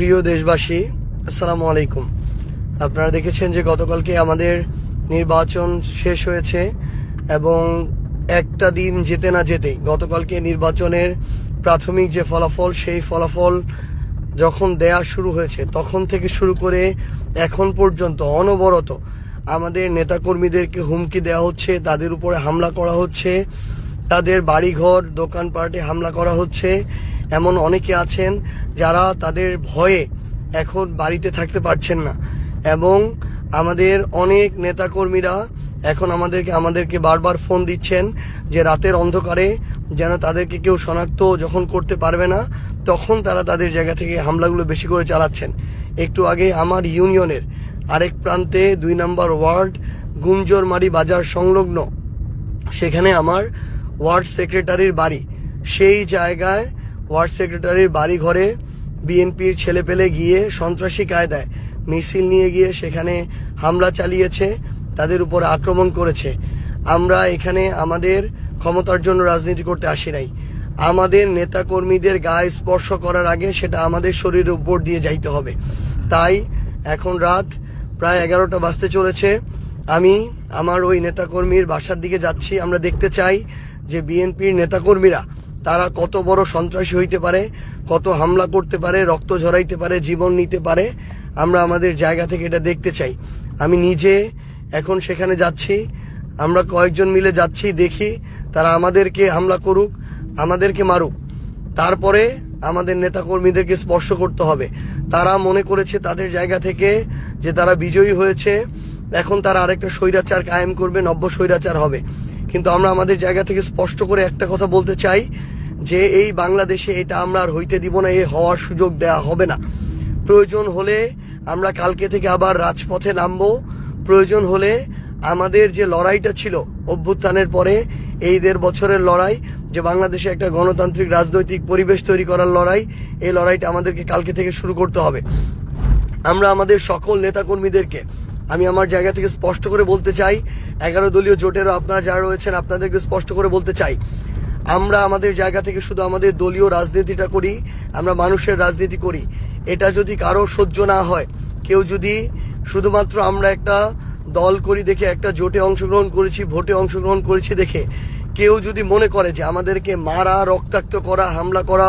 প্রিয় দেশবাসী, আসসালামু আলাইকুম। আপনারা দেখেছেন যে গতকালকে আমাদের নির্বাচন শেষ হয়েছে এবং একটা দিন যেতে না যেতেই গতকালকে নির্বাচনের প্রাথমিক যে ফলাফল, সেই ফলাফল যখন দেয়া শুরু হয়েছে তখন থেকে শুরু করে এখন পর্যন্ত অনবরত আমাদের নেতাকর্মীদেরকে হুমকি দেওয়া হচ্ছে, তাদের উপরে হামলা করা হচ্ছে, তাদের বাড়িঘর দোকানপাটে হামলা করা হচ্ছে। এমন অনেকে আছেন যারা তাদের ভয়ে এখন বাড়িতে থাকতে পারছেন না এবং আমাদের অনেক নেতাকর্মীরা এখন আমাদেরকে বারবার ফোন দিচ্ছেন যে রাতের অন্ধকারে যেন তাদেরকে কেউ শনাক্ত যখন করতে পারবে না তখন তারা তাদের জায়গা থেকে হামলাগুলো বেশি করে চালাচ্ছেন। একটু আগে আমার ইউনিয়নের আরেক প্রান্তে 2 নম্বর ওয়ার্ড গুঞ্জরমারি বাজার সংলগ্ন, সেখানে আমার ওয়ার্ড সেক্রেটারির বাড়ি, সেই জায়গায় ওয়ার্ড সেক্রেটারির বাড়ি ঘরে বিএনপির ছেলেপেলে গিয়ে সন্ত্রাসী কায়দায় মিছিল নিয়ে গিয়ে সেখানে হামলা চালিয়েছে, তাদের উপর আক্রমণ করেছে। আমরা এখানে আমাদের ক্ষমতার জন্য রাজনীতি করতে আসি নাই। আমাদের নেতাকর্মীদের গায়ে স্পর্শ করার আগে সেটা আমাদের শরীরের উপর দিয়ে যাইতে হবে। তাই এখন রাত প্রায় 11টা বাজতে চলেছে। আমি আমার ওই নেতাকর্মীর বাসার দিকে যাচ্ছি। আমরা দেখতে চাই যে বিএনপির নেতাকর্মীরা তারা কত বড় সন্ত্রাসী হইতে পারে, কত হামলা করতে পারে, রক্ত ঝরাইতে পারে, জীবন নিতে পারে। আমরা আমাদের জায়গা থেকে এটা দেখতে চাই। আমি নিজে এখন সেখানে যাচ্ছি, আমরা কয়েকজন মিলে যাচ্ছি, দেখি তারা আমাদেরকে হামলা করুক, আমাদেরকে মারুক, তারপরে আমাদের নেতাকর্মীদেরকে স্পর্শ করতে হবে। তারা মনে করেছে তাদের জায়গা থেকে যে তারা বিজয়ী হয়েছে, এখন তারা আরেকটা স্বৈরাচার কায়েম করবে, নব্য স্বৈরাচার হবে। কিন্তু আমরা আমাদের জায়গা থেকে স্পষ্ট করে একটা কথা বলতে চাই যে এই বাংলাদেশে এটা আমরা আর হইতে দিব না, এ হওয়ার সুযোগ দেয়া হবে না। প্রয়োজন হলে আমরা কালকে থেকে আবার রাজপথে নামবো। প্রয়োজন হলে আমাদের যে লড়াইটা ছিল অভ্যুত্থানের পরে, এই 1.5 বছরের লড়াই, যে বাংলাদেশে একটা গণতান্ত্রিক রাজনৈতিক পরিবেশ তৈরি করার লড়াই, এই লড়াইটা আমাদেরকে কালকে থেকে শুরু করতে হবে। আমরা আমাদের সকল নেতাকর্মীদেরকে আমি আমার জায়গা থেকে স্পষ্ট করে বলতে চাই, 11 দলীয় জোটেরও আপনারা যারা রয়েছেন আপনাদেরকে স্পষ্ট করে বলতে চাই, আমরা আমাদের জায়গা থেকে শুধু আমাদের দলীয় রাজনীতিটা করি, আমরা মানুষের রাজনীতি করি। এটা যদি কারো সহ্য না হয়, কেউ যদি শুধুমাত্র আমরা একটা দল করি দেখে, একটা জোটে অংশগ্রহণ করেছি, ভোটে অংশগ্রহণ করেছি দেখে কেউ যদি মনে করে যে আমাদেরকে মারা, রক্তাক্ত করা, হামলা করা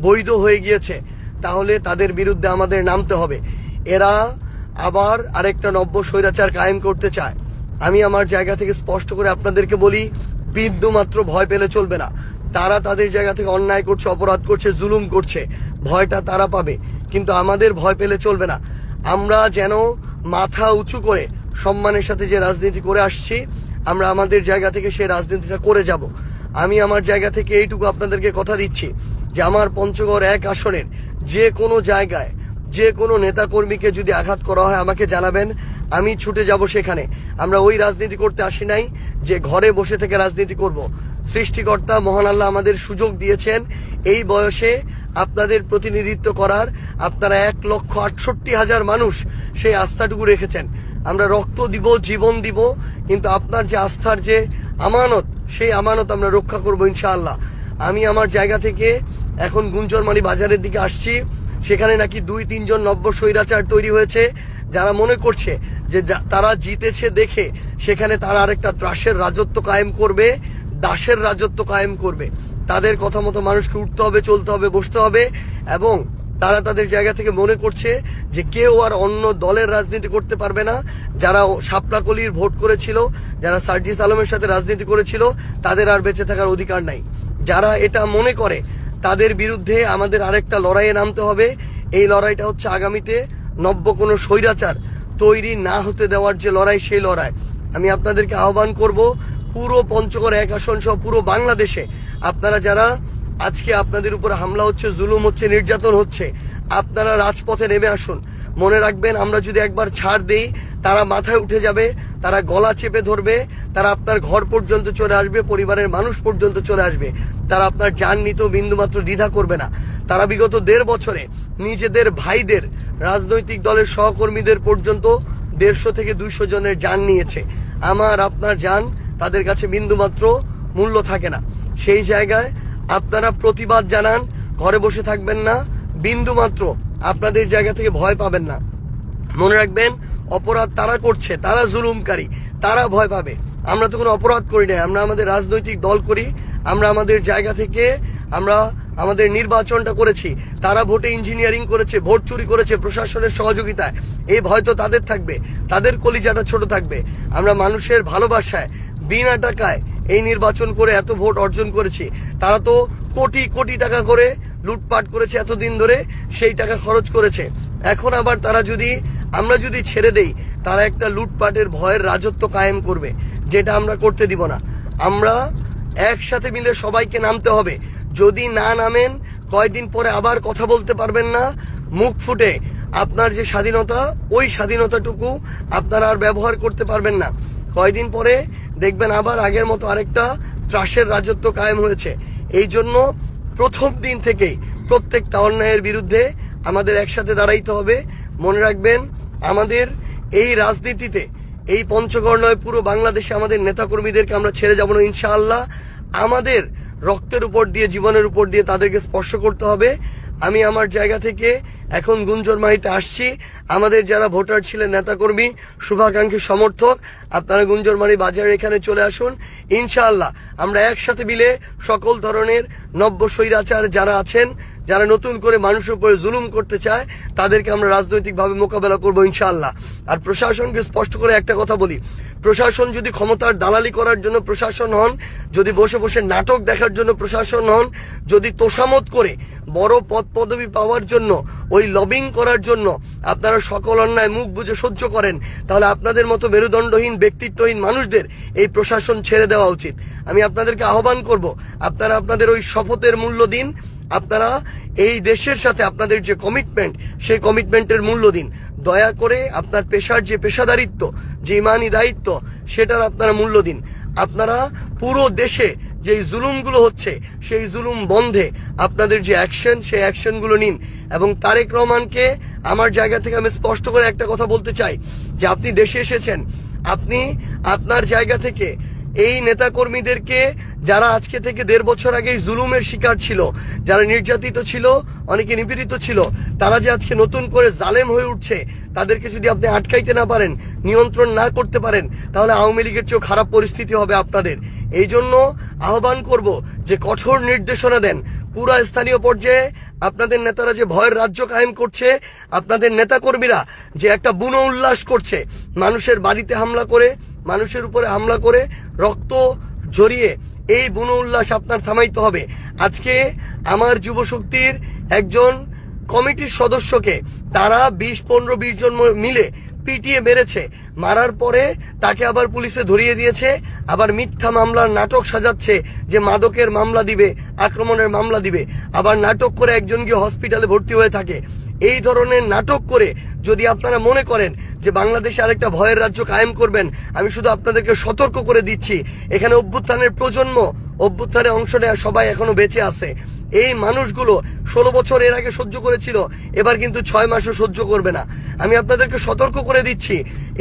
বৈধ হয়ে গিয়েছে, তাহলে তাদের বিরুদ্ধে আমাদের নামতে হবে। এরা আবার আরেকটা নব্য স্বৈরাচার কায়েম করতে চায়। আমি আমার জায়গা থেকে স্পষ্ট করে আপনাদেরকে বলি, বিন্দু মাত্র ভয় পেলে চলবে না। তারা তাদের জায়গা থেকে অন্যায় করছে, অপরাধ করছে, জুলুম করছে, ভয়টা তারা পাবে, কিন্তু আমাদের ভয় পেলে চলবে না। আমরা যেন মাথা উঁচু করে সম্মানের সাথে যে রাজনীতি করে আসছি, আমরা আমাদের জায়গা থেকে সেই রাজনীতিটা করে যাব। আমি আমার জায়গা থেকে এইটুকু আপনাদেরকে কথা দিচ্ছি যে আমার পঞ্চগড় 1 আসনের যে কোনো জায়গায় যে কোনো নেতাকর্মীকে যদি আঘাত করা হয় আমাকে জানাবেন, আমি ছুটে যাব সেখানে। আমরা ওই রাজনীতি করতে আসি নাই যে ঘরে বসে থেকে রাজনীতি করব। সৃষ্টিকর্তা মহান আল্লাহ আমাদের সুযোগ দিয়েছেন এই বয়সে আপনাদের প্রতিনিধিত্ব করার। আপনারা 1,68,000 মানুষ সেই আস্থাটুকু রেখেছেন। আমরা রক্ত দিব, জীবন দিব, কিন্তু আপনার যে আস্থার যে আমানত, সেই আমানত আমরা রক্ষা করব ইনশাআল্লাহ। আমি আমার জায়গা থেকে এখন গুঞ্জরমারি বাজারের দিকে আসছি। সেখানে নাকি 2-3 জন নব্য স্বৈরাচার তৈরি হয়েছে, যারা মনে করছে যে তারা জিতেছে দেখে সেখানে তারা আরেকটা ত্রাসের রাজত্ব কায়েম করবে, দাসের রাজত্ব কায়েম করবে। তাদের কথা মতো মানুষকে উঠতে হবে, চলতে হবে, বসতে হবে। এবং তারা তাদের জায়গা থেকে মনে করছে যে কেউ আর অন্য দলের রাজনীতি করতে পারবে না। যারা শাপলাকলির ভোট করেছিল, যারা সার্জিস আলমের সাথে রাজনীতি করেছিল, তাদের আর বেঁচে থাকার অধিকার নাই। যারা এটা মনে করে তাদের বিরুদ্ধে আমাদের আরেকটা লড়াইয়ে নামতে হবে। এই লড়াইটা হচ্ছে আগামীতে নব্য কোনো স্বৈরাচার তৈরি না হতে দেওয়ার যে লড়াই, সেই লড়াই। আমি আপনাদেরকে আহ্বান করব, পুরো পঞ্চগড় 1 আসন সহ পুরো বাংলাদেশে আপনারা যারা আজকে আপনাদের উপর হামলা হচ্ছে, জুলুম হচ্ছে, নির্যাতন হচ্ছে, আপনারা রাজপথে নেমে আসুন। মনে রাখবেন, আমরা যদি একবার ছাড় দেই, তারা মাথায় উঠে যাবে, তারা গলা চেপে ধরবে, তারা আপনার ঘর পর্যন্ত চলে আসবে, পরিবারের মানুষ পর্যন্ত চলে আসবে। তারা আপনার জান নিতেও বিন্দুমাত্র দ্বিধা করবে না। তারা বিগত 1.5 বছরে নিজেদের ভাইদের, রাজনৈতিক দলের সহকর্মীদের পর্যন্ত 150 থেকে 200 জনের জান নিয়েছে। আমার আপনার জান তাদের কাছে বিন্দুমাত্র মূল্য থাকে না। সেই জায়গায় আপনারা প্রতিবাদ জানান, ঘরে বসে থাকবেন না। বিন্দুমাত্র আপনাদের জায়গা থেকে ভয় পাবেন না। মনে রাখবেন, অপরাধ তারা করছে, তারা জুলুমকারী, তারা ভয় পাবে। আমরা তো কোনো অপরাধ করি না, আমরা আমাদের রাজনৈতিক দল করি, আমরা আমাদের জায়গা থেকে আমরা আমাদের নির্বাচনটা করেছি। তারা ভোটে ইঞ্জিনিয়ারিং করেছে, ভোট চুরি করেছে প্রশাসনের সহযোগিতায়। এই ভয় তো তাদের থাকবে, তাদের কলিজাটা ছোট থাকবে। আমরা মানুষের ভালোবাসায় বিনা টাকায় এই নির্বাচন করে এত ভোট অর্জন করেছি। তারা তো কোটি কোটি টাকা করে লুটপাট করেছে এতদিন ধরে, সেই টাকা খরচ করেছে। এখন আবার আমরা যদি ছেড়ে দেই, তারা একটা লুটপাটের ভয়ের রাজত্ব কায়েম করবে, যেটা আমরা করতে দিব না। আমরা একসাথে মিলে সবাইকে নামতে হবে। যদি না নামেন, কয়েকদিন পরে আবার কথা বলতে পারবেন না মুখ ফুটে। আপনার যে স্বাধীনতা, ওই স্বাধীনতাটুকু আপনারা আর ব্যবহার করতে পারবেন না। কয়েকদিন পরে দেখবেন আবার আগের মতো আরেকটা ত্রাসের রাজত্ব কায়েম হয়েছে। এই জন্য প্রথম দিন থেকেই প্রত্যেকটা অন্যায়ের বিরুদ্ধে আমাদের একসাথে দাঁড়াইতে হবে। মনে রাখবেন, আমাদের এই রাজনীতিতে, এই পঞ্চগড় নয়, পুরো বাংলাদেশে আমাদের নেতাকর্মীদেরকে আমরা ছেড়ে যাব না ইনশাআল্লাহ। আমাদের রক্তের উপর দিয়ে, জীবনের উপর দিয়ে তাদেরকে স্পর্শ করতে হবে। আমি আমার জায়গা থেকে এখন গুঞ্জরমারিতে আসছি। আমাদের যারা ভোটার ছিলেন, নেতাকর্মী, শুভাকাঙ্ক্ষী, সমর্থক, আপনারা গুঞ্জরমারি বাজারে এখানে চলে আসুন। ইনশাআল্লাহ আমরা একসাথে মিলে সকল ধরনের নব্য স্বৈরাচার যারা আছেন, যারা নতুন করে মানুষের উপরে জুলুম করতে চায়, তাদেরকে আমরা রাজনৈতিকভাবে মোকাবেলা করবো ইনশাআল্লাহ। আর প্রশাসনকে স্পষ্ট করে একটা কথা বলি, প্রশাসন যদি ক্ষমতার দালালি করার জন্য প্রশাসন হন, যদি বসে বসে নাটক দেখার জন্য প্রশাসন হন, যদি তোষামত করে বড় পদ পদবি পাওয়ার জন্য, ওই লবিং করার জন্য আপনারা সকল অন্যায় মুখ বুজে সহ্য করেন, তাহলে আপনাদের মতো মেরুদণ্ডহীন, ব্যক্তিত্বহীন মানুষদের এই প্রশাসন ছেড়ে দেওয়া উচিত। আমি আপনাদেরকে আহ্বান করব, আপনারা আপনাদের ওই শপথের মূল্য দিন। আপনারা এই দেশের সাথে আপনাদের যে কমিটমেন্ট, সেই কমিটমেন্টের মূল্য দিন। দয়া করে আপনার পেশার যে পেশাদারিত্ব, যে ইমানি দায়িত্ব, সেটার আপনারা মূল্য দিন। আপনারা পুরো দেশে যেই জুলুমগুলো হচ্ছে, সেই জুলুম বন্ধে আপনাদের যে অ্যাকশন, সেই অ্যাকশনগুলো নিন। এবং তারেক রহমানকে আমার জায়গা থেকে আমি স্পষ্ট করে একটা কথা বলতে চাই, যে আপনি দেশে এসেছেন, আপনি আপনার জায়গা থেকে এই নেতাকর্মীদেরকে, যারা আজকে থেকে 1.5 বছর আগে জুলুমের শিকার ছিল, যারা নির্যাতিত ছিল, অনেকে নিপীড়িত ছিল, তারা যে আজকে নতুন করে জালেম হয়ে উঠছে, তাদেরকে যদি আপনি আটকাইতে না পারেন, নিয়ন্ত্রণ না করতে পারেন, তাহলে আওয়ামী লীগের চেয়েও খারাপ পরিস্থিতি হবে আপনাদের। এই জন্য আহ্বান করব যে কঠোর নির্দেশনা দেন। পুরা স্থানীয় পর্যায়ে আপনাদের নেতারা যে ভয়ের রাজ্য কায়েম করছে, আপনাদের নেতাকর্মীরা যে একটা বুনো উল্লাস করছে, মানুষের বাড়িতে হামলা করে, মানুষের উপরে হামলা করে, রক্ত ঝরিয়ে, এই বুনো উল্লাস আপনার থামাইতে হবে। আজকে আমার যুব শক্তির একজন কমিটির সদস্যকে তারা 15-20 জন মিলে পিটিয়ে মেরেছে। মারার পরে তাকে আবার পুলিশে ধরিয়ে দিয়েছে, আবার মিথ্যা মামলার নাটক সাজাচ্ছে যে মাদকের মামলা দিবে, আক্রমণের মামলা দিবে, আবার নাটক করে একজন গিয়ে হসপিটালে ভর্তি হয়ে থাকে। এই ধরনের নাটক করে যদি আপনারা মনে করেন যে বাংলাদেশে আরেকটা ভয়ের রাজ্য কায়েম করবেন, আমি শুধু আপনাদেরকে সতর্ক করে দিচ্ছি, এখানে অভ্যুত্থানের প্রজন্ম, অভ্যুত্থানে অংশ নেওয়া সবাই এখনো বেঁচে আছে। এই মানুষগুলো 16 বছর এর আগে সহ্য করেছিল, এবার কিন্তু 6 মাসও সহ্য করবে না। আমি আপনাদেরকে সতর্ক করে দিচ্ছি,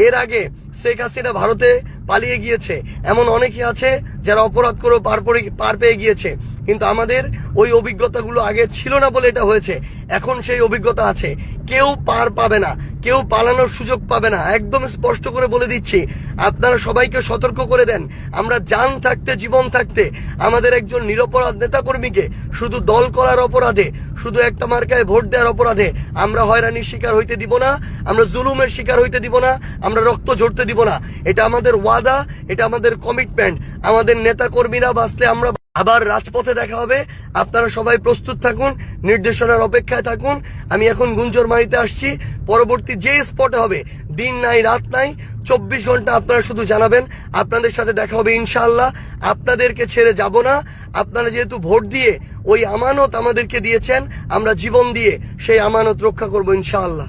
এর আগে শেখ হাসিনা ভারতে পালিয়ে গিয়েছে, এমন অনেকে আছে যারা অপরাধ করে পার পেয়ে গিয়েছে, কিন্তু আমাদের ওই অভিজ্ঞতাগুলো আগে ছিল না বলে এটা হয়েছে। এখন সেই অভিজ্ঞতা আছে, কেউ পার পাবে না, কেউ পালানোর সুযোগ পাবে না। একদম স্পষ্ট করে বলে দিচ্ছি, আপনারা সবাইকে সতর্ক করে দেন। আমরা জান থাকতে, জীবন থাকতে আমাদের একজন নিরপরাধ নেতাকর্মীকে শুধু দল করার অপরাধে, শুধু একটা মার্কায় ভোট দেওয়ার অপরাধে আমরা হয়রানির শিকার হইতে দিব না, আমরা জুলুমের শিকার হইতে দিব না, আমরা রক্ত ঝরতে দিব না। এটা আমাদের ওয়াদা, এটা আমাদের কমিটমেন্ট। আমাদের নেতাকর্মীরা বাঁচলে আমরা আবার রাজপথে দেখা হবে। আপনারা সবাই প্রস্তুত থাকুন, নির্দেশনার অপেক্ষায় থাকুন। আমি এখন গুঞ্জরমারিতে আসছি, পরবর্তী যে স্পটে হবে, দিন নাই রাত নাই, 24 ঘন্টা আপনারা শুধু জানাবেন, আপনাদের সাথে দেখা হবে ইনশাআল্লাহ। আপনাদেরকে ছেড়ে যাব না। আপনারা যেহেতু ভোট দিয়ে ওই আমানত আমাদেরকে দিয়েছেন, আমরা জীবন দিয়ে সেই আমানত রক্ষা করবো ইনশাআল্লাহ।